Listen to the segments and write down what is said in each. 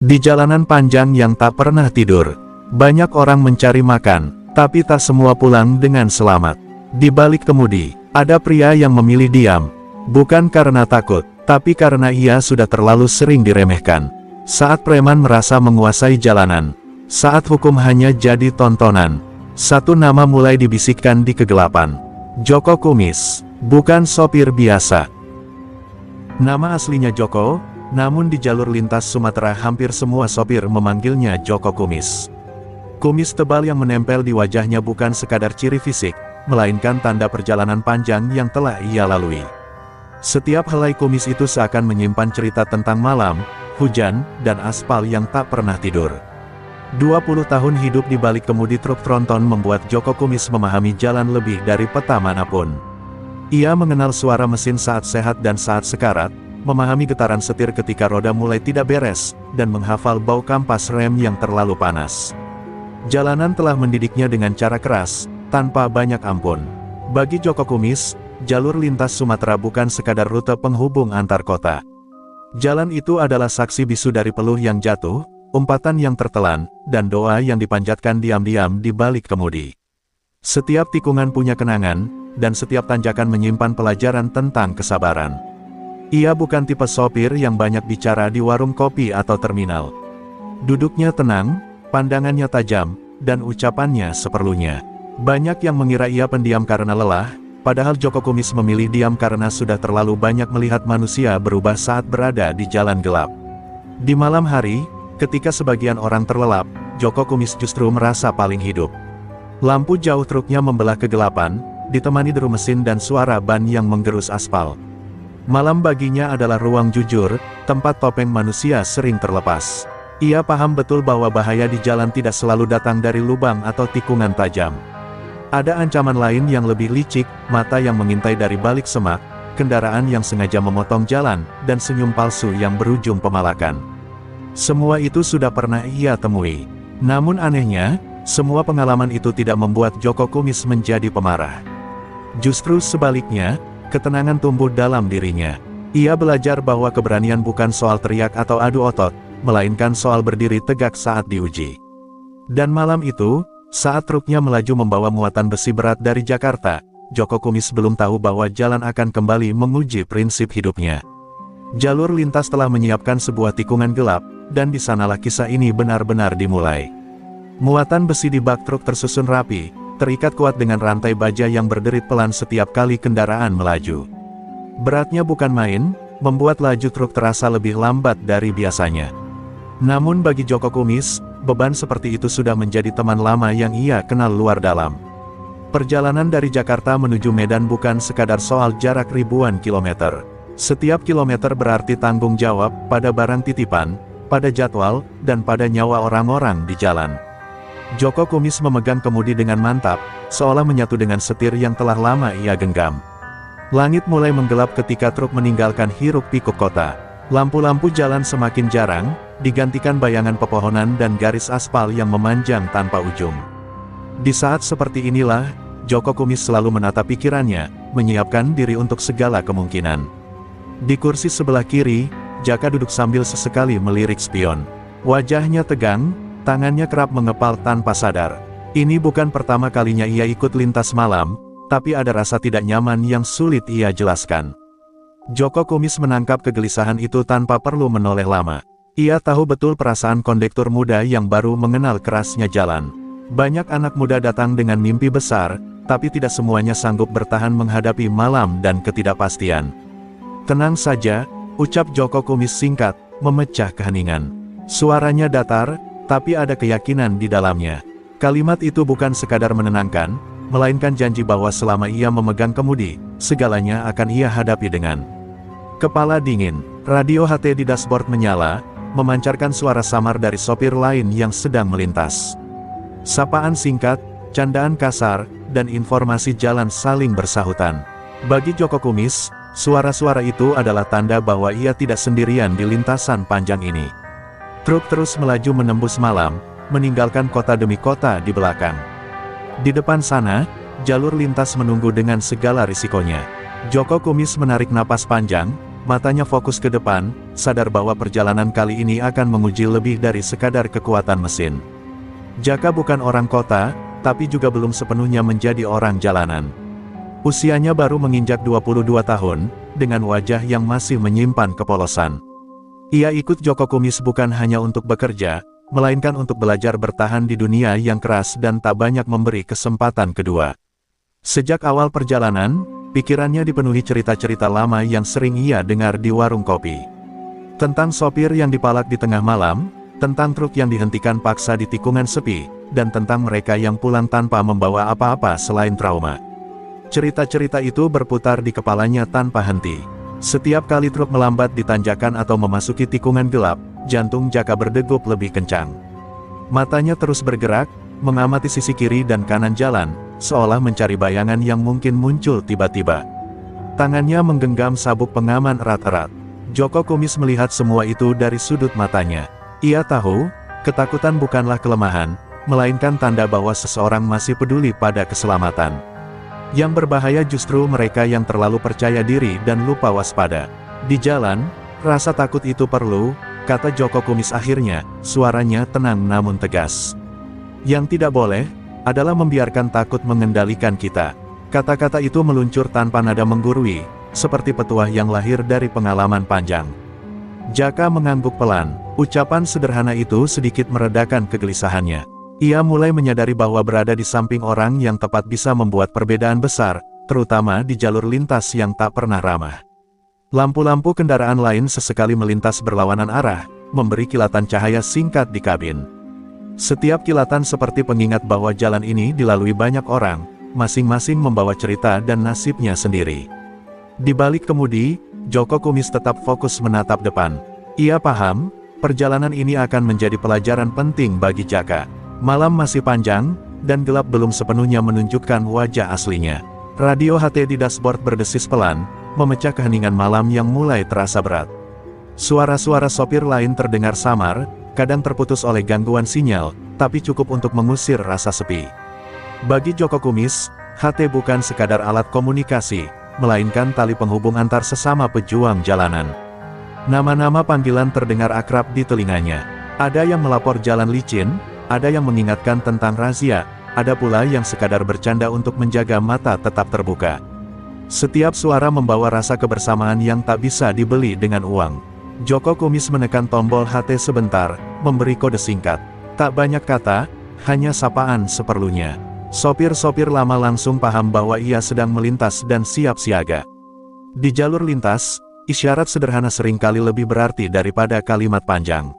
Di jalanan panjang yang tak pernah tidur, banyak orang mencari makan, tapi tak semua pulang dengan selamat. Di balik kemudi, ada pria yang memilih diam, bukan karena takut, tapi karena ia sudah terlalu sering diremehkan. Saat preman merasa menguasai jalanan, saat hukum hanya jadi tontonan, satu nama mulai dibisikkan di kegelapan. Joko Kumis, bukan sopir biasa. Nama aslinya Joko, namun di jalur lintas Sumatera hampir semua sopir memanggilnya Joko Kumis. Kumis tebal yang menempel di wajahnya bukan sekadar ciri fisik, melainkan tanda perjalanan panjang yang telah ia lalui. Setiap helai kumis itu seakan menyimpan cerita tentang malam, hujan, dan aspal yang tak pernah tidur. 20 tahun hidup di balik kemudi truk tronton membuat Joko Kumis memahami jalan lebih dari peta manapun. Ia mengenal suara mesin saat sehat dan saat sekarat, memahami getaran setir ketika roda mulai tidak beres, dan menghafal bau kampas rem yang terlalu panas. Jalanan telah mendidiknya dengan cara keras, tanpa banyak ampun. Bagi Joko Kumis, jalur lintas Sumatera bukan sekadar rute penghubung antar kota. Jalan itu adalah saksi bisu dari peluh yang jatuh, umpatan yang tertelan, dan doa yang dipanjatkan diam-diam di balik kemudi. Setiap tikungan punya kenangan, dan setiap tanjakan menyimpan pelajaran tentang kesabaran. Ia bukan tipe sopir yang banyak bicara di warung kopi atau terminal. Duduknya tenang, pandangannya tajam, dan ucapannya seperlunya. Banyak yang mengira ia pendiam karena lelah, padahal Joko Kumis memilih diam karena sudah terlalu banyak melihat manusia berubah saat berada di jalan gelap. Di malam hari, ketika sebagian orang terlelap, Joko Kumis justru merasa paling hidup. Lampu jauh truknya membelah kegelapan, ditemani deru mesin dan suara ban yang menggerus aspal. Malam baginya adalah ruang jujur, tempat topeng manusia sering terlepas. Ia paham betul bahwa bahaya di jalan tidak selalu datang dari lubang atau tikungan tajam. Ada ancaman lain yang lebih licik, mata yang mengintai dari balik semak, kendaraan yang sengaja memotong jalan, dan senyum palsu yang berujung pemalakan. Semua itu sudah pernah ia temui. Namun anehnya, semua pengalaman itu tidak membuat Joko Kumis menjadi pemarah. Justru sebaliknya, ketenangan tumbuh dalam dirinya. Ia belajar bahwa keberanian bukan soal teriak atau adu otot, melainkan soal berdiri tegak saat diuji. Dan malam itu, saat truknya melaju membawa muatan besi berat dari Jakarta, Joko Kumis belum tahu bahwa jalan akan kembali menguji prinsip hidupnya. Jalur lintas telah menyiapkan sebuah tikungan gelap, dan di sanalah kisah ini benar-benar dimulai. Muatan besi di bak truk tersusun rapi, terikat kuat dengan rantai baja yang berderit pelan setiap kali kendaraan melaju. Beratnya bukan main, membuat laju truk terasa lebih lambat dari biasanya. Namun bagi Joko Kumis, beban seperti itu sudah menjadi teman lama yang ia kenal luar dalam. Perjalanan dari Jakarta menuju Medan bukan sekadar soal jarak ribuan kilometer. Setiap kilometer berarti tanggung jawab pada barang titipan, pada jadwal, dan pada nyawa orang-orang di jalan. Joko Kumis memegang kemudi dengan mantap, seolah menyatu dengan setir yang telah lama ia genggam. Langit mulai menggelap ketika truk meninggalkan hiruk-pikuk kota. Lampu-lampu jalan semakin jarang, digantikan bayangan pepohonan dan garis aspal yang memanjang tanpa ujung. Di saat seperti inilah, Joko Kumis selalu menata pikirannya, menyiapkan diri untuk segala kemungkinan. Di kursi sebelah kiri, Jaka duduk sambil sesekali melirik spion. Wajahnya tegang, tangannya kerap mengepal tanpa sadar. Ini bukan pertama kalinya ia ikut lintas malam, tapi ada rasa tidak nyaman yang sulit ia jelaskan. Joko Kumis menangkap kegelisahan itu tanpa perlu menoleh lama. Ia tahu betul perasaan kondektur muda yang baru mengenal kerasnya jalan. Banyak anak muda datang dengan mimpi besar, tapi tidak semuanya sanggup bertahan menghadapi malam dan ketidakpastian. Tenang saja, ucap Joko Kumis singkat, memecah keheningan. Suaranya datar, tapi ada keyakinan di dalamnya. Kalimat itu bukan sekadar menenangkan, melainkan janji bahwa selama ia memegang kemudi, segalanya akan ia hadapi dengan kepala dingin. Radio HT di dashboard menyala, memancarkan suara samar dari sopir lain yang sedang melintas. Sapaan singkat, candaan kasar, dan informasi jalan saling bersahutan. Bagi Joko Kumis, suara-suara itu adalah tanda bahwa ia tidak sendirian di lintasan panjang ini. Truk terus melaju menembus malam, meninggalkan kota demi kota di belakang. Di depan sana, jalur lintas menunggu dengan segala risikonya. Joko Kumis menarik napas panjang, matanya fokus ke depan, sadar bahwa perjalanan kali ini akan menguji lebih dari sekadar kekuatan mesin. Jaka bukan orang kota, tapi juga belum sepenuhnya menjadi orang jalanan. Usianya baru menginjak 22 tahun, dengan wajah yang masih menyimpan kepolosan. Ia ikut Joko Kumis bukan hanya untuk bekerja, melainkan untuk belajar bertahan di dunia yang keras dan tak banyak memberi kesempatan kedua. Sejak awal perjalanan, pikirannya dipenuhi cerita-cerita lama yang sering ia dengar di warung kopi. Tentang sopir yang dipalak di tengah malam, tentang truk yang dihentikan paksa di tikungan sepi, dan tentang mereka yang pulang tanpa membawa apa-apa selain trauma. Cerita-cerita itu berputar di kepalanya tanpa henti. Setiap kali truk melambat di tanjakan atau memasuki tikungan gelap, jantung Jaka berdegup lebih kencang. Matanya terus bergerak, mengamati sisi kiri dan kanan jalan, seolah mencari bayangan yang mungkin muncul tiba-tiba. Tangannya menggenggam sabuk pengaman erat-erat. Joko Kumis melihat semua itu dari sudut matanya. Ia tahu, ketakutan bukanlah kelemahan, melainkan tanda bahwa seseorang masih peduli pada keselamatan. Yang berbahaya justru mereka yang terlalu percaya diri dan lupa waspada. Di jalan, rasa takut itu perlu, kata Joko Kumis akhirnya, suaranya tenang namun tegas. Yang tidak boleh, adalah membiarkan takut mengendalikan kita. Kata-kata itu meluncur tanpa nada menggurui, seperti petuah yang lahir dari pengalaman panjang. Jaka mengangguk pelan, ucapan sederhana itu sedikit meredakan kegelisahannya. Ia mulai menyadari bahwa berada di samping orang yang tepat bisa membuat perbedaan besar, terutama di jalur lintas yang tak pernah ramah. Lampu-lampu kendaraan lain sesekali melintas berlawanan arah, memberi kilatan cahaya singkat di kabin. Setiap kilatan seperti pengingat bahwa jalan ini dilalui banyak orang, masing-masing membawa cerita dan nasibnya sendiri. Di balik kemudi, Joko Kumis tetap fokus menatap depan. Ia paham, perjalanan ini akan menjadi pelajaran penting bagi Jaka. Malam masih panjang, dan gelap belum sepenuhnya menunjukkan wajah aslinya. Radio HT di dashboard berdesis pelan, memecah keheningan malam yang mulai terasa berat. Suara-suara sopir lain terdengar samar, kadang terputus oleh gangguan sinyal, tapi cukup untuk mengusir rasa sepi. Bagi Joko Kumis, HT bukan sekadar alat komunikasi, melainkan tali penghubung antar sesama pejuang jalanan. Nama-nama panggilan terdengar akrab di telinganya. Ada yang melapor jalan licin, ada yang mengingatkan tentang razia, ada pula yang sekadar bercanda untuk menjaga mata tetap terbuka. Setiap suara membawa rasa kebersamaan yang tak bisa dibeli dengan uang. Joko Kumis menekan tombol HT sebentar, memberi kode singkat. Tak banyak kata, hanya sapaan seperlunya. Sopir-sopir lama langsung paham bahwa ia sedang melintas dan siap siaga. Di jalur lintas, isyarat sederhana seringkali lebih berarti daripada kalimat panjang.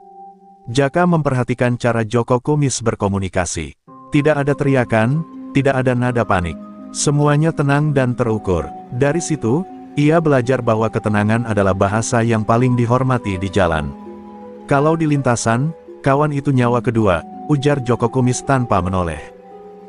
Jaka memperhatikan cara Joko Kumis berkomunikasi. Tidak ada teriakan, tidak ada nada panik. Semuanya tenang dan terukur. Dari situ, ia belajar bahwa ketenangan adalah bahasa yang paling dihormati di jalan. Kalau di lintasan, kawan itu nyawa kedua, ujar Joko Kumis tanpa menoleh.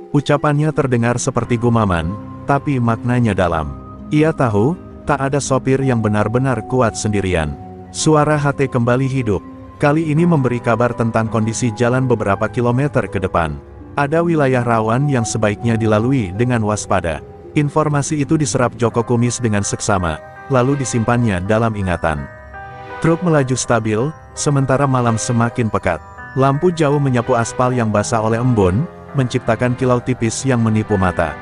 Ucapannya terdengar seperti gumaman, tapi maknanya dalam. Ia tahu, tak ada sopir yang benar-benar kuat sendirian. Suara HT kembali hidup. Kali ini memberi kabar tentang kondisi jalan beberapa kilometer ke depan. Ada wilayah rawan yang sebaiknya dilalui dengan waspada. Informasi itu diserap Joko Kumis dengan seksama, lalu disimpannya dalam ingatan. Truk melaju stabil, sementara malam semakin pekat. Lampu jauh menyapu aspal yang basah oleh embun, menciptakan kilau tipis yang menipu mata.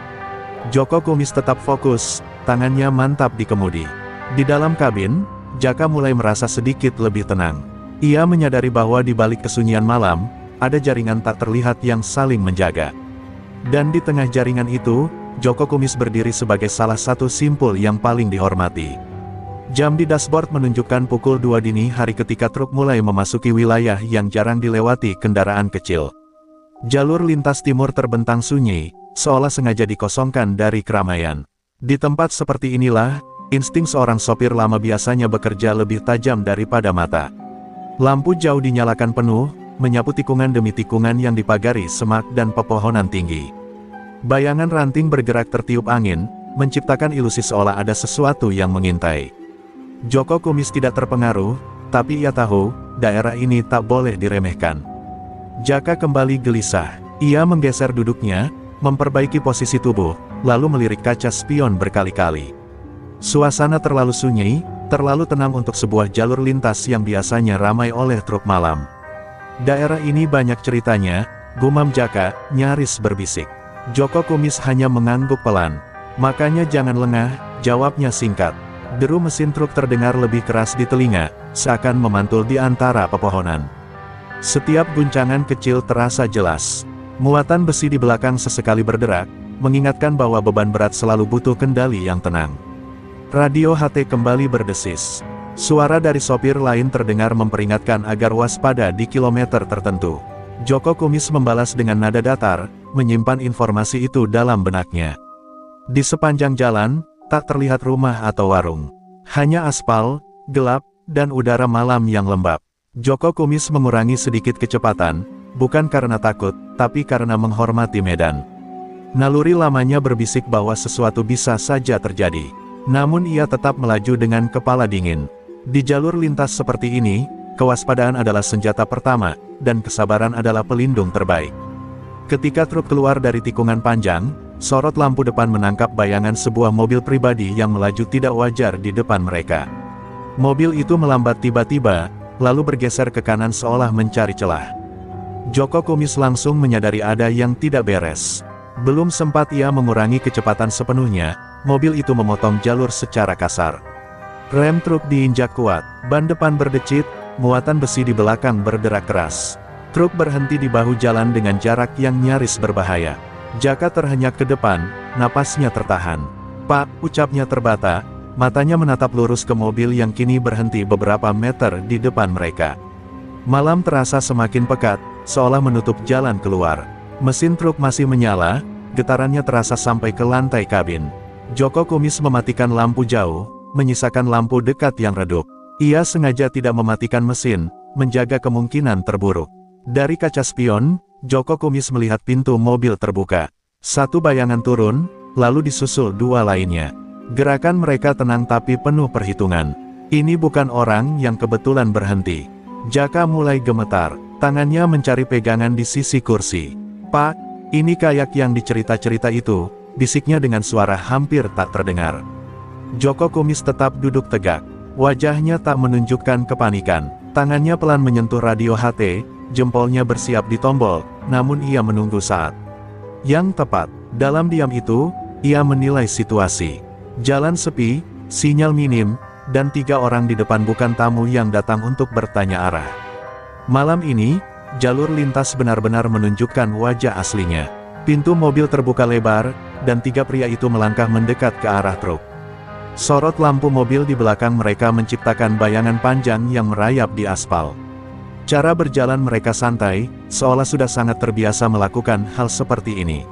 Joko Kumis tetap fokus, tangannya mantap di kemudi. Di dalam kabin, Jaka mulai merasa sedikit lebih tenang. Ia menyadari bahwa di balik kesunyian malam, ada jaringan tak terlihat yang saling menjaga. Dan di tengah jaringan itu, Joko Kumis berdiri sebagai salah satu simpul yang paling dihormati. Jam di dashboard menunjukkan pukul 2 dini hari ketika truk mulai memasuki wilayah yang jarang dilewati kendaraan kecil. Jalur lintas timur terbentang sunyi, seolah sengaja dikosongkan dari keramaian. Di tempat seperti inilah, insting seorang sopir lama biasanya bekerja lebih tajam daripada mata. Lampu jauh dinyalakan penuh, menyapu tikungan demi tikungan yang dipagari semak dan pepohonan tinggi. Bayangan ranting bergerak tertiup angin, menciptakan ilusi seolah ada sesuatu yang mengintai. Joko Kumis tidak terpengaruh, tapi ia tahu, daerah ini tak boleh diremehkan. Jaka kembali gelisah. Ia menggeser duduknya, memperbaiki posisi tubuh, lalu melirik kaca spion berkali-kali. Suasana terlalu sunyi, Terlalu tenang untuk sebuah jalur lintas yang biasanya ramai oleh truk malam. Daerah ini banyak ceritanya, gumam Jaka, nyaris berbisik. Joko Kumis hanya mengangguk pelan. Makanya jangan lengah, jawabnya singkat. Deru mesin truk terdengar lebih keras di telinga, seakan memantul di antara pepohonan. Setiap guncangan kecil terasa jelas. Muatan besi di belakang sesekali berderak, mengingatkan bahwa beban berat selalu butuh kendali yang tenang. Radio HT kembali berdesis. Suara dari sopir lain terdengar memperingatkan agar waspada di kilometer tertentu. Joko Kumis membalas dengan nada datar, menyimpan informasi itu dalam benaknya. Di sepanjang jalan, tak terlihat rumah atau warung. Hanya aspal, gelap, dan udara malam yang lembab. Joko Kumis mengurangi sedikit kecepatan, bukan karena takut, tapi karena menghormati medan. Naluri lamanya berbisik bahwa sesuatu bisa saja terjadi. Namun ia tetap melaju dengan kepala dingin. Di jalur lintas seperti ini, kewaspadaan adalah senjata pertama, dan kesabaran adalah pelindung terbaik. Ketika truk keluar dari tikungan panjang, sorot lampu depan menangkap bayangan sebuah mobil pribadi yang melaju tidak wajar di depan mereka. Mobil itu melambat tiba-tiba, lalu bergeser ke kanan seolah mencari celah. Joko Kumis langsung menyadari ada yang tidak beres. Belum sempat ia mengurangi kecepatan sepenuhnya, mobil itu memotong jalur secara kasar. Rem truk diinjak kuat, ban depan berdecit, muatan besi di belakang berderak keras. Truk berhenti di bahu jalan dengan jarak yang nyaris berbahaya. Jaka terhenyak ke depan, napasnya tertahan. "Pak," ucapnya terbata, matanya menatap lurus ke mobil yang kini berhenti beberapa meter di depan mereka. Malam terasa semakin pekat, seolah menutup jalan keluar. Mesin truk masih menyala, getarannya terasa sampai ke lantai kabin. Joko Kumis mematikan lampu jauh, menyisakan lampu dekat yang redup. Ia sengaja tidak mematikan mesin, menjaga kemungkinan terburuk. Dari kaca spion, Joko Kumis melihat pintu mobil terbuka. Satu bayangan turun, lalu disusul dua lainnya. Gerakan mereka tenang tapi penuh perhitungan. Ini bukan orang yang kebetulan berhenti. Jaka mulai gemetar, tangannya mencari pegangan di sisi kursi. "Pak, ini kayak yang dicerita-cerita itu," bisiknya dengan suara hampir tak terdengar. Joko Kumis tetap duduk tegak. Wajahnya tak menunjukkan kepanikan. Tangannya pelan menyentuh radio HT, jempolnya bersiap di tombol, namun ia menunggu saat yang tepat. Dalam diam itu, ia menilai situasi. Jalan sepi, sinyal minim, dan 3 orang di depan bukan tamu yang datang untuk bertanya arah. Malam ini, jalur lintas benar-benar menunjukkan wajah aslinya. Pintu mobil terbuka lebar, dan 3 pria itu melangkah mendekat ke arah truk. Sorot lampu mobil di belakang mereka menciptakan bayangan panjang yang merayap di aspal. Cara berjalan mereka santai, seolah sudah sangat terbiasa melakukan hal seperti ini.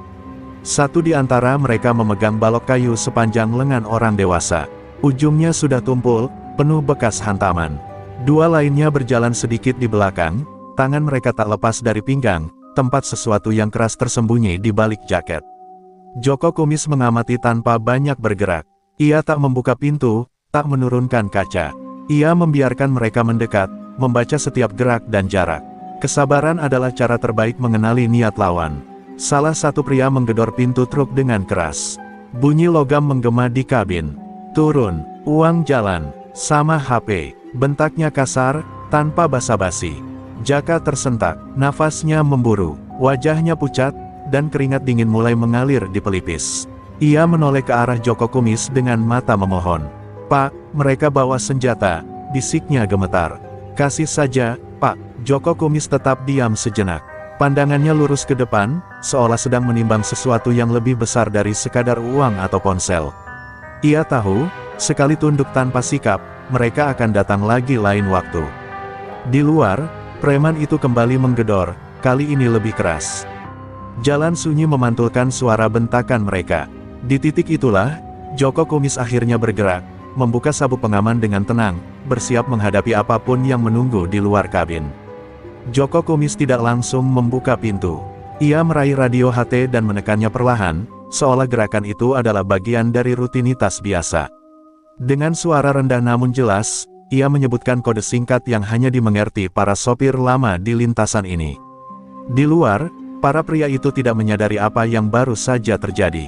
Satu di antara mereka memegang balok kayu sepanjang lengan orang dewasa. Ujungnya sudah tumpul, penuh bekas hantaman. 2 lainnya berjalan sedikit di belakang, tangan mereka tak lepas dari pinggang, tempat sesuatu yang keras tersembunyi di balik jaket. Joko Kumis mengamati tanpa banyak bergerak. Ia tak membuka pintu, tak menurunkan kaca. Ia membiarkan mereka mendekat, membaca setiap gerak dan jarak. Kesabaran adalah cara terbaik mengenali niat lawan. Salah satu pria menggedor pintu truk dengan keras. Bunyi logam menggema di kabin. "Turun, uang jalan, sama HP," bentaknya kasar, tanpa basa-basi. Jaka tersentak, nafasnya memburu, wajahnya pucat, dan keringat dingin mulai mengalir di pelipis. Ia menoleh ke arah Joko Kumis dengan mata memohon. "Pak, mereka bawa senjata," bisiknya gemetar. "Kasih saja, Pak." Joko Kumis tetap diam sejenak. Pandangannya lurus ke depan, seolah sedang menimbang sesuatu yang lebih besar dari sekadar uang atau ponsel. Ia tahu, sekali tunduk tanpa sikap, mereka akan datang lagi lain waktu. Di luar, preman itu kembali menggedor, kali ini lebih keras. Jalan sunyi memantulkan suara bentakan mereka. Di titik itulah, Joko Kumis akhirnya bergerak, membuka sabuk pengaman dengan tenang, bersiap menghadapi apapun yang menunggu di luar kabin. Joko Kumis tidak langsung membuka pintu. Ia meraih radio HT dan menekannya perlahan, seolah gerakan itu adalah bagian dari rutinitas biasa. Dengan suara rendah namun jelas, ia menyebutkan kode singkat yang hanya dimengerti para sopir lama di lintasan ini. Di luar, para pria itu tidak menyadari apa yang baru saja terjadi.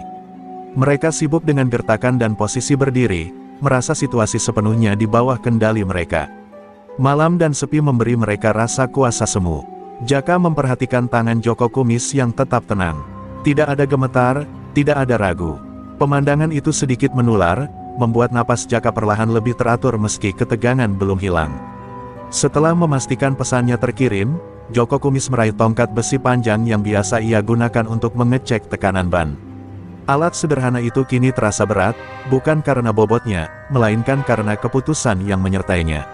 Mereka sibuk dengan gertakan dan posisi berdiri, merasa situasi sepenuhnya di bawah kendali mereka. Malam dan sepi memberi mereka rasa kuasa semu. Jaka memperhatikan tangan Joko Kumis yang tetap tenang. Tidak ada gemetar, tidak ada ragu. Pemandangan itu sedikit menular, membuat napas Jaka perlahan lebih teratur meski ketegangan belum hilang. Setelah memastikan pesannya terkirim, Joko Kumis meraih tongkat besi panjang yang biasa ia gunakan untuk mengecek tekanan ban. Alat sederhana itu kini terasa berat, bukan karena bobotnya, melainkan karena keputusan yang menyertainya.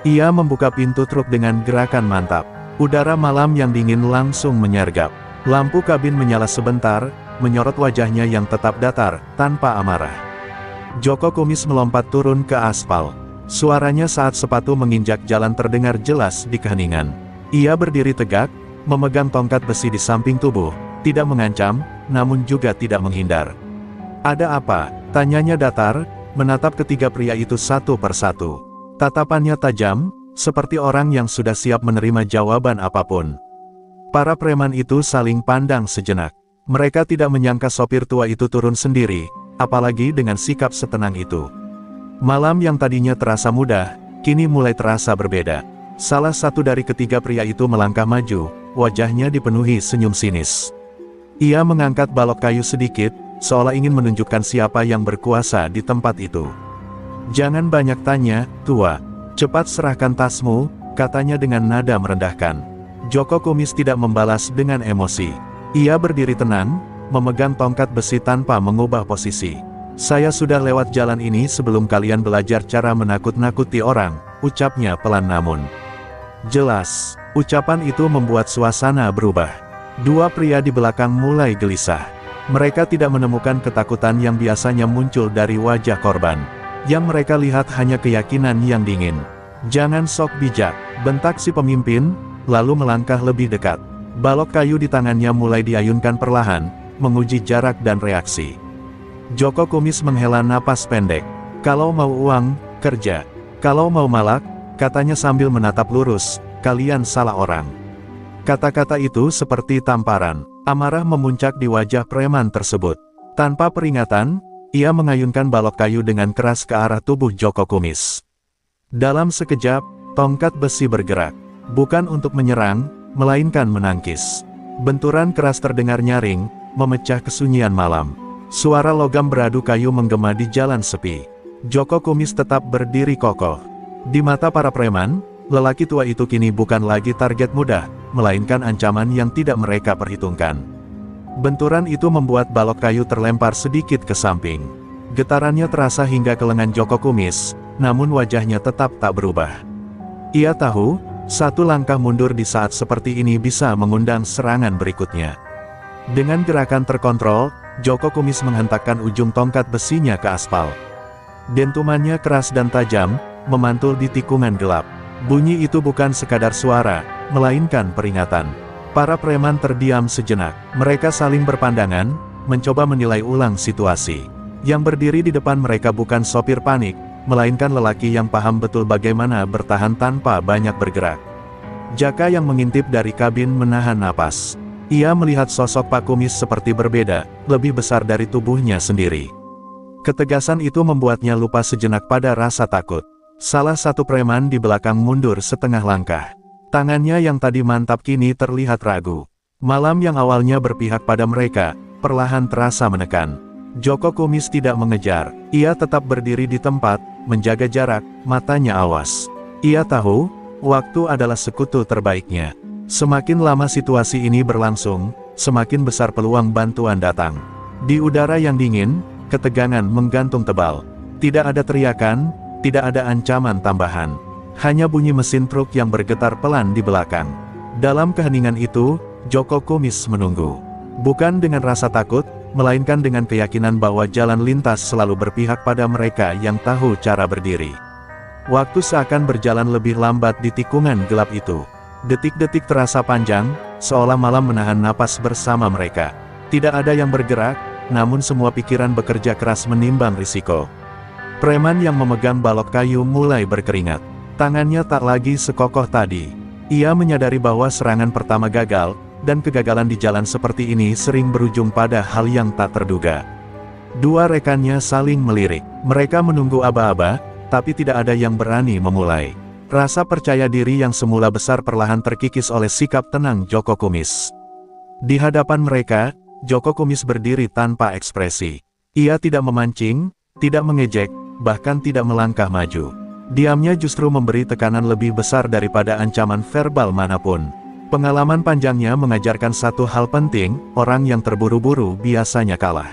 Ia membuka pintu truk dengan gerakan mantap. Udara malam yang dingin langsung menyergap. Lampu kabin menyala sebentar, menyorot wajahnya yang tetap datar, tanpa amarah. Joko Kumis melompat turun ke aspal. Suaranya saat sepatu menginjak jalan terdengar jelas di keheningan. Ia berdiri tegak, memegang tongkat besi di samping tubuh, tidak mengancam, namun juga tidak menghindar. "Ada apa?" tanyanya datar, menatap ketiga pria itu satu persatu. Tatapannya tajam, seperti orang yang sudah siap menerima jawaban apapun. Para preman itu saling pandang sejenak. Mereka tidak menyangka sopir tua itu turun sendiri, apalagi dengan sikap setenang itu. Malam yang tadinya terasa mudah, kini mulai terasa berbeda. Salah satu dari ketiga pria itu melangkah maju, wajahnya dipenuhi senyum sinis. Ia mengangkat balok kayu sedikit, seolah ingin menunjukkan siapa yang berkuasa di tempat itu. "Jangan banyak tanya, tua. Cepat serahkan tasmu," katanya dengan nada merendahkan. Joko Kumis tidak membalas dengan emosi. Ia berdiri tenang, memegang tongkat besi tanpa mengubah posisi. "Saya sudah lewat jalan ini sebelum kalian belajar cara menakut-nakuti orang," ucapnya pelan namun jelas. Ucapan itu membuat suasana berubah. Dua pria di belakang mulai gelisah. Mereka tidak menemukan ketakutan yang biasanya muncul dari wajah korban. Yang mereka lihat hanya keyakinan yang dingin. "Jangan sok bijak," bentak si pemimpin, lalu melangkah lebih dekat. Balok kayu di tangannya mulai diayunkan perlahan, menguji jarak dan reaksi. Joko Kumis menghela napas pendek. "Kalau mau uang, kerja. Kalau mau malak," katanya sambil menatap lurus, "kalian salah orang." Kata-kata itu seperti tamparan. Amarah memuncak di wajah preman tersebut. Tanpa peringatan, ia mengayunkan balok kayu dengan keras ke arah tubuh Joko Kumis. Dalam sekejap, tongkat besi bergerak. Bukan untuk menyerang, melainkan menangkis. Benturan keras terdengar nyaring, memecah kesunyian malam. Suara logam beradu kayu menggema di jalan sepi. Joko Kumis tetap berdiri kokoh. Di mata para preman, lelaki tua itu kini bukan lagi target mudah, melainkan ancaman yang tidak mereka perhitungkan. Benturan itu membuat balok kayu terlempar sedikit ke samping. Getarannya terasa hingga ke lengan Joko Kumis, namun wajahnya tetap tak berubah. Ia tahu, satu langkah mundur di saat seperti ini bisa mengundang serangan berikutnya. Dengan gerakan terkontrol, Joko Kumis menghentakkan ujung tongkat besinya ke aspal. Dentumannya keras dan tajam, memantul di tikungan gelap. Bunyi itu bukan sekadar suara, melainkan peringatan. Para preman terdiam sejenak. Mereka saling berpandangan, mencoba menilai ulang situasi. Yang berdiri di depan mereka bukan sopir panik, melainkan lelaki yang paham betul bagaimana bertahan tanpa banyak bergerak. Jaka yang mengintip dari kabin menahan napas. Ia melihat sosok Pak Kumis seperti berbeda, lebih besar dari tubuhnya sendiri. Ketegasan itu membuatnya lupa sejenak pada rasa takut. Salah satu preman di belakang mundur setengah langkah. Tangannya yang tadi mantap kini terlihat ragu. Malam yang awalnya berpihak pada mereka, perlahan terasa menekan. Joko Kumis tidak mengejar. Ia tetap berdiri di tempat, menjaga jarak, matanya awas. Ia tahu, waktu adalah sekutu terbaiknya. Semakin lama situasi ini berlangsung, semakin besar peluang bantuan datang. Di udara yang dingin, ketegangan menggantung tebal. Tidak ada teriakan, tidak ada ancaman tambahan. Hanya bunyi mesin truk yang bergetar pelan di belakang. Dalam keheningan itu, Joko Kumis menunggu. Bukan dengan rasa takut, melainkan dengan keyakinan bahwa jalan lintas selalu berpihak pada mereka yang tahu cara berdiri. Waktu seakan berjalan lebih lambat di tikungan gelap itu. Detik-detik terasa panjang, seolah malam menahan napas bersama mereka. Tidak ada yang bergerak, namun semua pikiran bekerja keras menimbang risiko. Preman yang memegang balok kayu mulai berkeringat. Tangannya tak lagi sekokoh tadi. Ia menyadari bahwa serangan pertama gagal, dan kegagalan di jalan seperti ini sering berujung pada hal yang tak terduga. Dua rekannya saling melirik. Mereka menunggu aba-aba, tapi tidak ada yang berani memulai. Rasa percaya diri yang semula besar perlahan terkikis oleh sikap tenang Joko Kumis. Di hadapan mereka, Joko Kumis berdiri tanpa ekspresi. Ia tidak memancing, tidak mengejek, bahkan tidak melangkah maju. Diamnya justru memberi tekanan lebih besar daripada ancaman verbal manapun. Pengalaman panjangnya mengajarkan satu hal penting, orang yang terburu-buru biasanya kalah.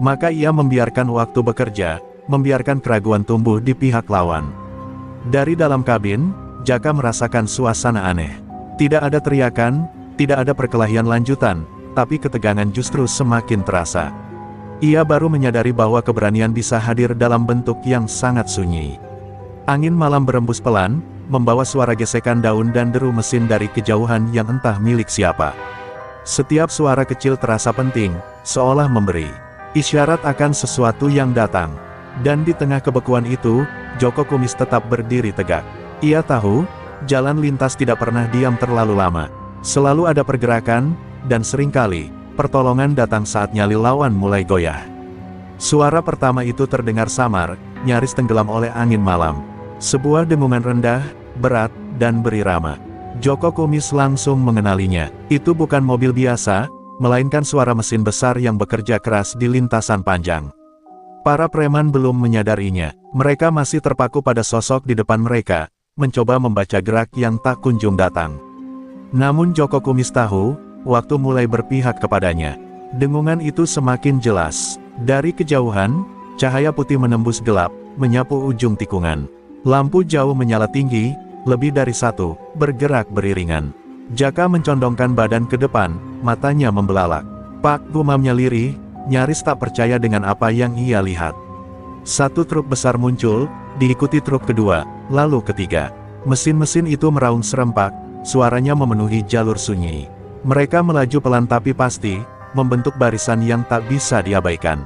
Maka ia membiarkan waktu bekerja, membiarkan keraguan tumbuh di pihak lawan. Dari dalam kabin, Jaka merasakan suasana aneh. Tidak ada teriakan, tidak ada perkelahian lanjutan, tapi ketegangan justru semakin terasa. Ia baru menyadari bahwa keberanian bisa hadir dalam bentuk yang sangat sunyi. Angin malam berembus pelan, membawa suara gesekan daun dan deru mesin dari kejauhan yang entah milik siapa. Setiap suara kecil terasa penting, seolah memberi isyarat akan sesuatu yang datang. Dan di tengah kebekuan itu, Joko Kumis tetap berdiri tegak. Ia tahu, jalan lintas tidak pernah diam terlalu lama. Selalu ada pergerakan, dan seringkali, pertolongan datang saat nyali lawan mulai goyah. Suara pertama itu terdengar samar, nyaris tenggelam oleh angin malam. Sebuah dengungan rendah, berat, dan berirama. Joko Kumis langsung mengenalinya. Itu bukan mobil biasa, melainkan suara mesin besar yang bekerja keras di lintasan panjang. Para preman belum menyadarinya. Mereka masih terpaku pada sosok di depan mereka, mencoba membaca gerak yang tak kunjung datang. Namun Joko Kumis tahu, waktu mulai berpihak kepadanya. Dengungan itu semakin jelas. Dari kejauhan, cahaya putih menembus gelap, menyapu ujung tikungan. Lampu jauh menyala tinggi, lebih dari satu, bergerak beriringan. Jaka mencondongkan badan ke depan, matanya membelalak. Pak, gumamnya lirih, nyaris tak percaya dengan apa yang ia lihat. Satu truk besar muncul, diikuti truk kedua, lalu ketiga. Mesin-mesin itu meraung serempak, suaranya memenuhi jalur sunyi. Mereka melaju pelan tapi pasti, membentuk barisan yang tak bisa diabaikan.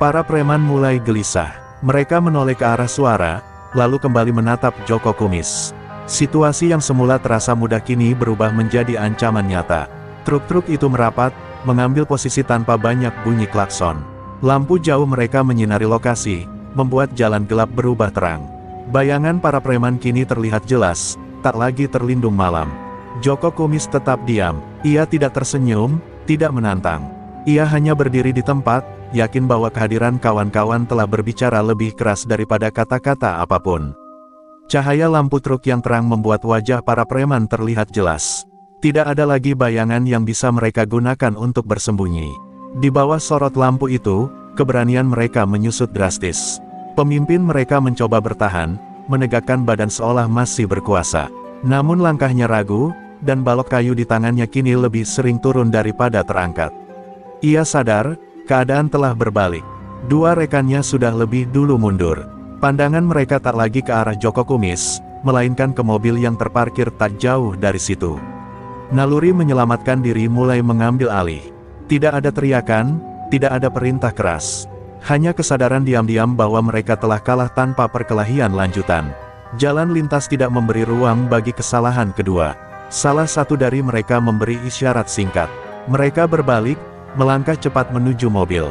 Para preman mulai gelisah. Mereka menoleh ke arah suara, lalu kembali menatap Joko Kumis. Situasi yang semula terasa mudah kini berubah menjadi ancaman nyata. Truk-truk itu merapat, mengambil posisi tanpa banyak bunyi klakson. Lampu jauh mereka menyinari lokasi, membuat jalan gelap berubah terang. Bayangan para preman kini terlihat jelas, tak lagi terlindung malam. Joko Kumis tetap diam. Ia tidak tersenyum, tidak menantang. Ia hanya berdiri di tempat, yakin bahwa kehadiran kawan-kawan telah berbicara lebih keras daripada kata-kata apapun. Cahaya lampu truk yang terang membuat wajah para preman terlihat jelas. Tidak ada lagi bayangan yang bisa mereka gunakan untuk bersembunyi. Di bawah sorot lampu itu, keberanian mereka menyusut drastis. Pemimpin mereka mencoba bertahan, menegakkan badan seolah masih berkuasa. Namun langkahnya ragu, dan balok kayu di tangannya kini lebih sering turun daripada terangkat. Ia sadar, keadaan telah berbalik. Dua rekannya sudah lebih dulu mundur. Pandangan mereka tak lagi ke arah Joko Kumis, melainkan ke mobil yang terparkir tak jauh dari situ. Naluri menyelamatkan diri mulai mengambil alih. Tidak ada teriakan, tidak ada perintah keras. Hanya kesadaran diam-diam bahwa mereka telah kalah tanpa perkelahian lanjutan. Jalan lintas tidak memberi ruang bagi kesalahan kedua. Salah satu dari mereka memberi isyarat singkat. Mereka berbalik, melangkah cepat menuju mobil.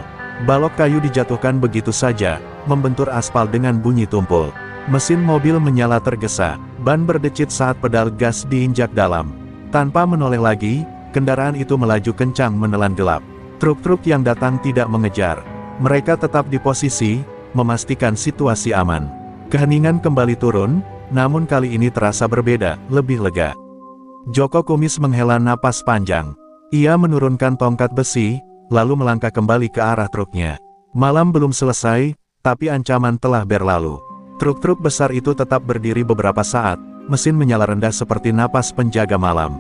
Balok kayu dijatuhkan begitu saja, membentur aspal dengan bunyi tumpul. Mesin mobil menyala tergesa, ban berdecit saat pedal gas diinjak dalam. Tanpa menoleh lagi, kendaraan itu melaju kencang menelan gelap. Truk-truk yang datang tidak mengejar. Mereka tetap di posisi, memastikan situasi aman. Keheningan kembali turun, namun kali ini terasa berbeda, lebih lega. Joko Kumis menghela napas panjang. Ia menurunkan tongkat besi, lalu melangkah kembali ke arah truknya. Malam belum selesai, tapi ancaman telah berlalu. Truk-truk besar itu tetap berdiri beberapa saat, mesin menyala rendah seperti napas penjaga malam.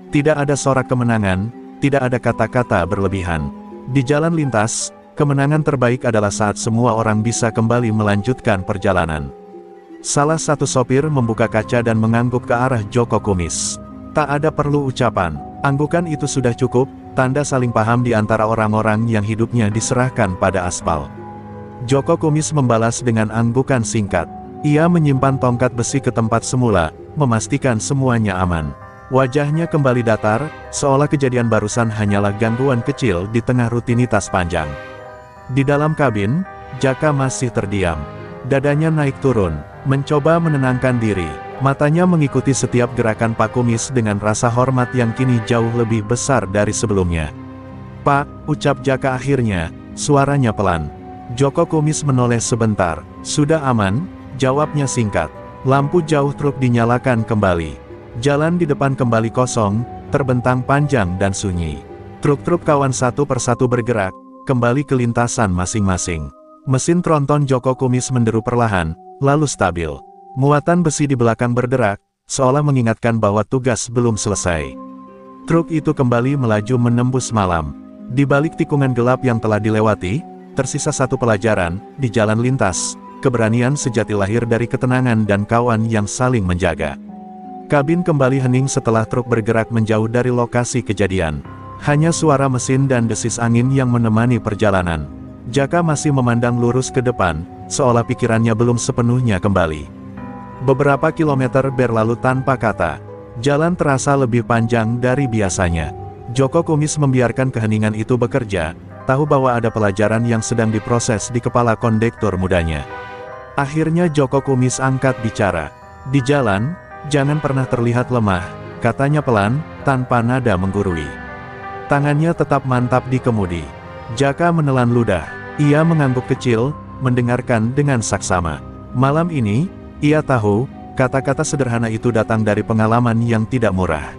Tidak ada sorak kemenangan, tidak ada kata-kata berlebihan. Di jalan lintas, kemenangan terbaik adalah saat semua orang bisa kembali melanjutkan perjalanan. Salah satu sopir membuka kaca dan mengangguk ke arah Joko Kumis. Tak ada perlu ucapan, anggukan itu sudah cukup, tanda saling paham di antara orang-orang yang hidupnya diserahkan pada aspal. Joko Kumis membalas dengan anggukan singkat. Ia menyimpan tongkat besi ke tempat semula, memastikan semuanya aman. Wajahnya kembali datar, seolah kejadian barusan hanyalah gangguan kecil di tengah rutinitas panjang. Di dalam kabin, Jaka masih terdiam. Dadanya naik turun, mencoba menenangkan diri. Matanya mengikuti setiap gerakan Pak Kumis dengan rasa hormat yang kini jauh lebih besar dari sebelumnya. "Pak," ucap Jaka akhirnya, suaranya pelan. Joko Kumis menoleh sebentar. "Sudah aman?" jawabnya singkat. Lampu jauh truk dinyalakan kembali. Jalan di depan kembali kosong, terbentang panjang dan sunyi. Truk-truk kawan satu persatu bergerak, kembali ke lintasan masing-masing. Mesin tronton Joko Kumis menderu perlahan, lalu stabil. Muatan besi di belakang berderak, seolah mengingatkan bahwa tugas belum selesai. Truk itu kembali melaju menembus malam. Di balik tikungan gelap yang telah dilewati, tersisa satu pelajaran, di jalan lintas, keberanian sejati lahir dari ketenangan dan kawan yang saling menjaga. Kabin kembali hening setelah truk bergerak menjauh dari lokasi kejadian. Hanya suara mesin dan desis angin yang menemani perjalanan. Jaka masih memandang lurus ke depan, seolah pikirannya belum sepenuhnya kembali. Beberapa kilometer berlalu tanpa kata. Jalan terasa lebih panjang dari biasanya. Joko Kumis membiarkan keheningan itu bekerja, tahu bahwa ada pelajaran yang sedang diproses di kepala kondektur mudanya. Akhirnya Joko Kumis angkat bicara. "Di jalan, jangan pernah terlihat lemah," katanya pelan, tanpa nada menggurui. Tangannya tetap mantap di kemudi. Jaka menelan ludah. Ia mengangguk kecil, mendengarkan dengan saksama. Malam ini, ia tahu, kata-kata sederhana itu datang dari pengalaman yang tidak murah.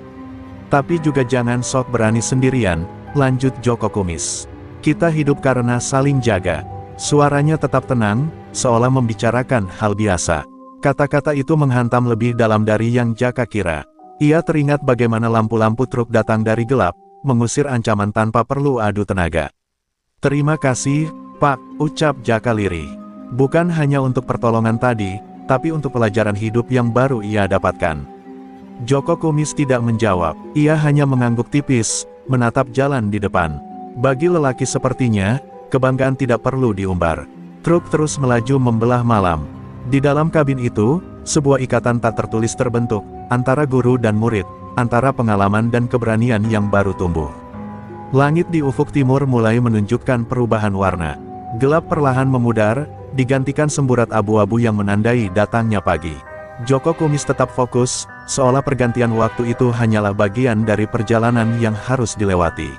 "Tapi juga jangan sok berani sendirian," lanjut Joko Kumis. "Kita hidup karena saling jaga." Suaranya tetap tenang, seolah membicarakan hal biasa. Kata-kata itu menghantam lebih dalam dari yang Jaka kira. Ia teringat bagaimana lampu-lampu truk datang dari gelap, mengusir ancaman tanpa perlu adu tenaga. "Terima kasih, Pak," ucap Jaka lirih. Bukan hanya untuk pertolongan tadi, tapi untuk pelajaran hidup yang baru ia dapatkan. Joko Kumis tidak menjawab, ia hanya mengangguk tipis, menatap jalan di depan. Bagi lelaki sepertinya, kebanggaan tidak perlu diumbar. Truk terus melaju membelah malam. Di dalam kabin itu, sebuah ikatan tak tertulis terbentuk, antara guru dan murid, antara pengalaman dan keberanian yang baru tumbuh. Langit di ufuk timur mulai menunjukkan perubahan warna. Gelap perlahan memudar, digantikan semburat abu-abu yang menandai datangnya pagi. Joko Kumis tetap fokus, seolah pergantian waktu itu hanyalah bagian dari perjalanan yang harus dilewati.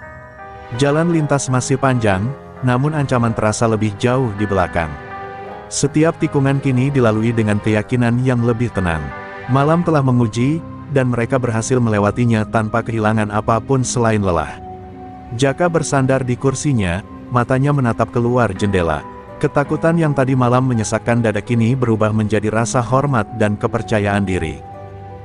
Jalan lintas masih panjang, namun ancaman terasa lebih jauh di belakang. Setiap tikungan kini dilalui dengan keyakinan yang lebih tenang. Malam telah menguji, dan mereka berhasil melewatinya tanpa kehilangan apapun selain lelah. Jaka bersandar di kursinya, matanya menatap keluar jendela. Ketakutan yang tadi malam menyesakkan dada kini berubah menjadi rasa hormat dan kepercayaan diri.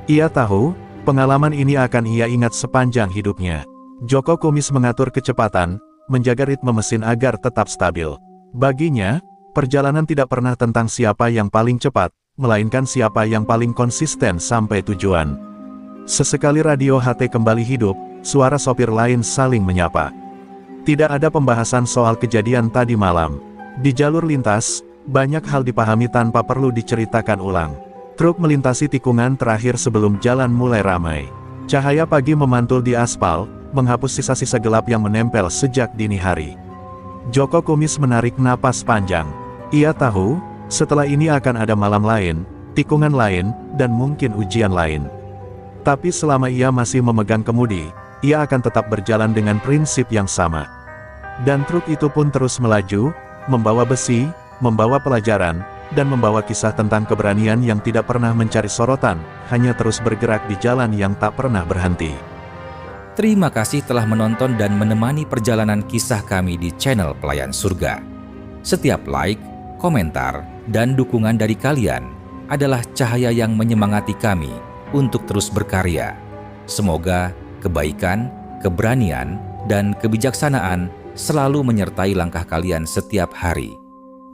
Ia tahu, pengalaman ini akan ia ingat sepanjang hidupnya. Joko Kumis mengatur kecepatan, menjaga ritme mesin agar tetap stabil. Baginya, perjalanan tidak pernah tentang siapa yang paling cepat, melainkan siapa yang paling konsisten sampai tujuan. Sesekali radio HT kembali hidup, suara sopir lain saling menyapa. Tidak ada pembahasan soal kejadian tadi malam. Di jalur lintas, banyak hal dipahami tanpa perlu diceritakan ulang. Truk melintasi tikungan terakhir sebelum jalan mulai ramai. Cahaya pagi memantul di aspal, menghapus sisa-sisa gelap yang menempel sejak dini hari. Joko Kumis menarik napas panjang. Ia tahu, setelah ini akan ada malam lain, tikungan lain, dan mungkin ujian lain. Tapi selama ia masih memegang kemudi, ia akan tetap berjalan dengan prinsip yang sama. Dan truk itu pun terus melaju, membawa besi, membawa pelajaran, dan membawa kisah tentang keberanian yang tidak pernah mencari sorotan, hanya terus bergerak di jalan yang tak pernah berhenti. Terima kasih telah menonton dan menemani perjalanan kisah kami di channel Pelayan Surga. Setiap like, komentar, dan dukungan dari kalian adalah cahaya yang menyemangati kami untuk terus berkarya. Semoga kebaikan, keberanian, dan kebijaksanaan selalu menyertai langkah kalian setiap hari.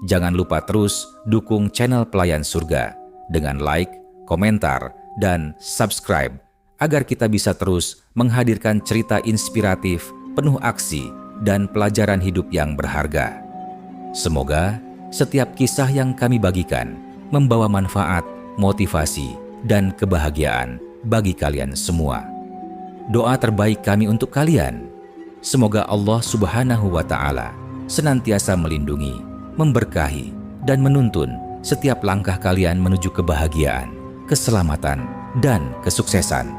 Jangan lupa terus dukung channel Pelayan Surga dengan like, komentar, dan subscribe agar kita bisa terus menghadirkan cerita inspiratif, penuh aksi, dan pelajaran hidup yang berharga. Semoga setiap kisah yang kami bagikan membawa manfaat, motivasi, dan kebahagiaan bagi kalian semua. Doa terbaik kami untuk kalian, semoga Allah Subhanahu wa Ta'ala senantiasa melindungi, memberkahi, dan menuntun setiap langkah kalian menuju kebahagiaan, keselamatan, dan kesuksesan.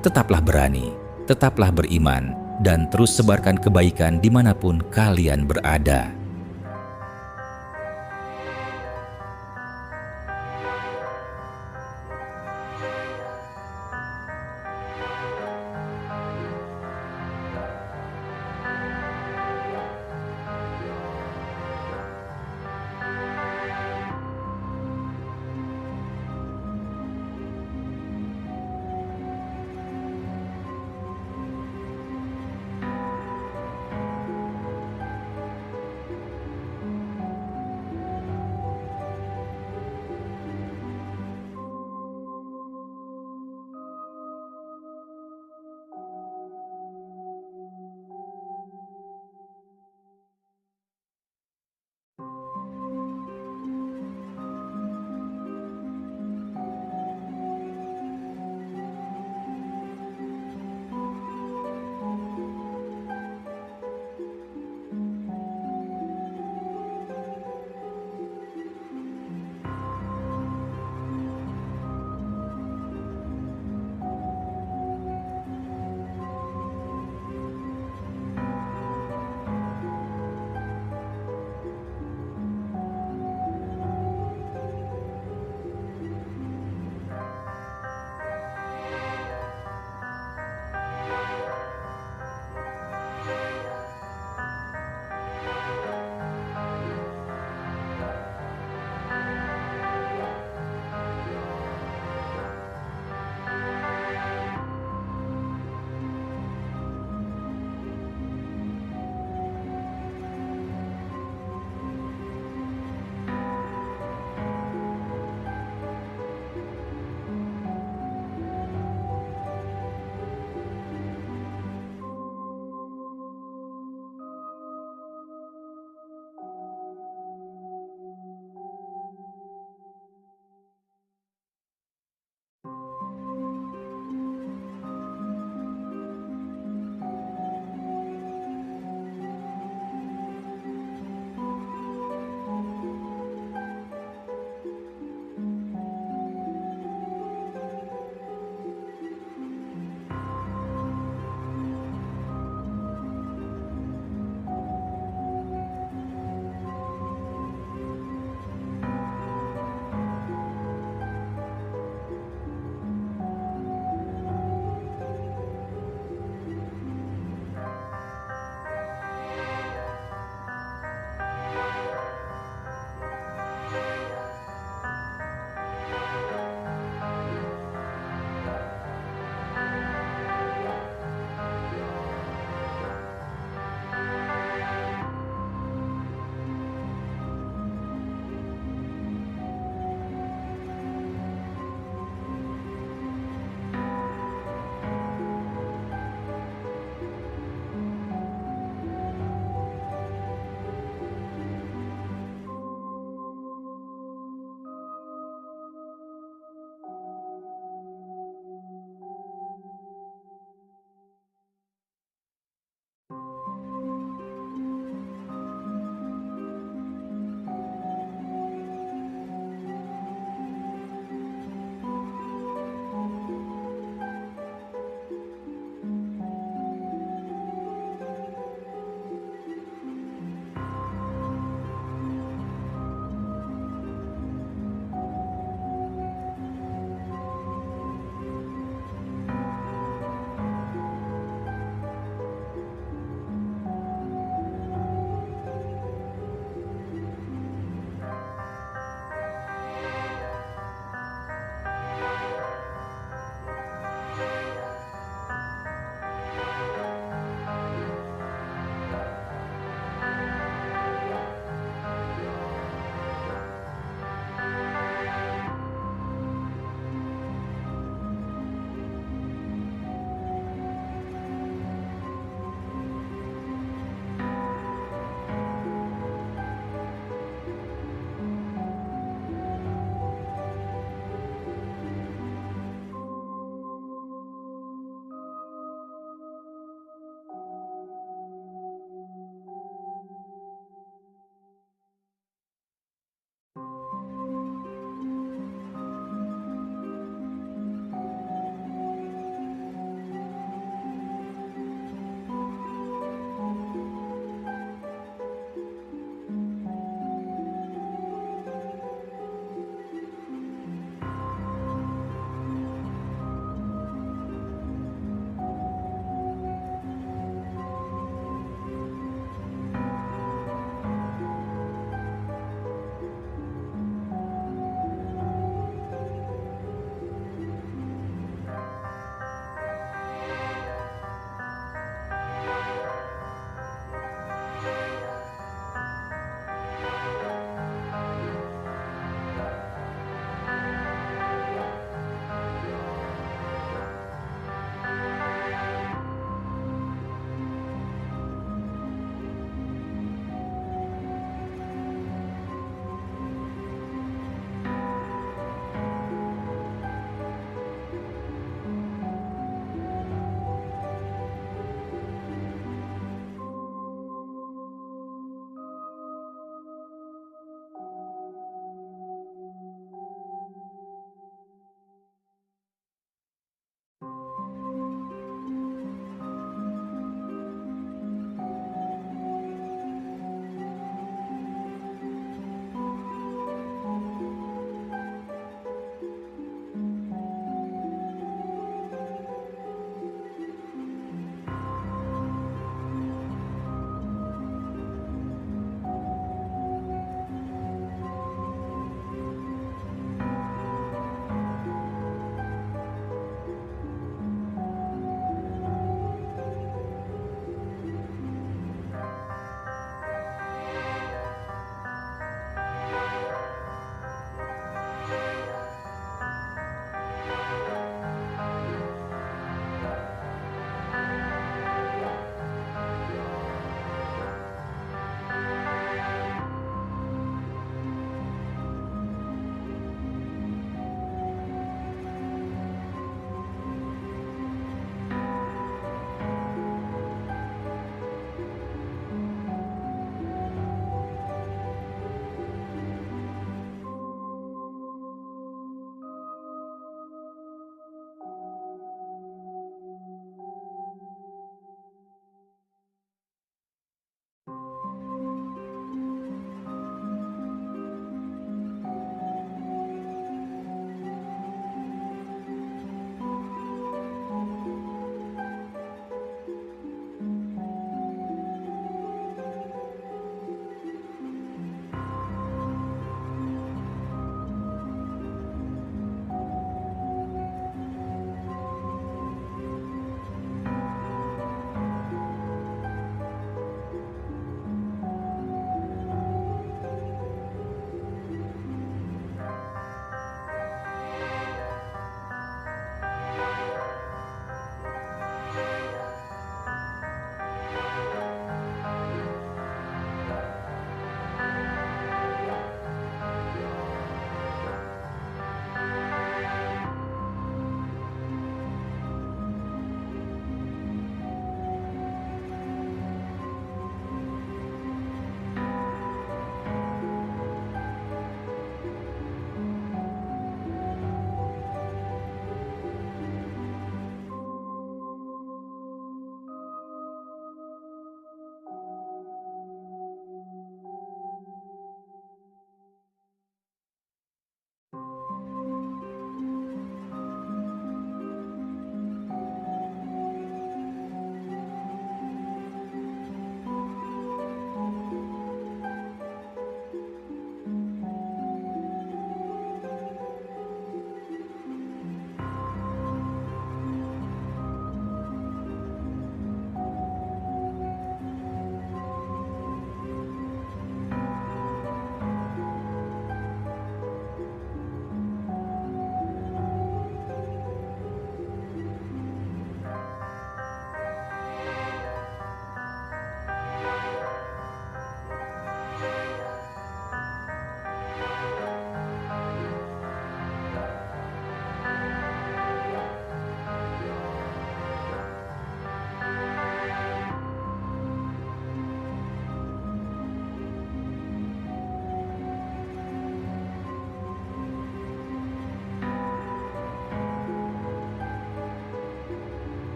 Tetaplah berani, tetaplah beriman, dan terus sebarkan kebaikan dimanapun kalian berada.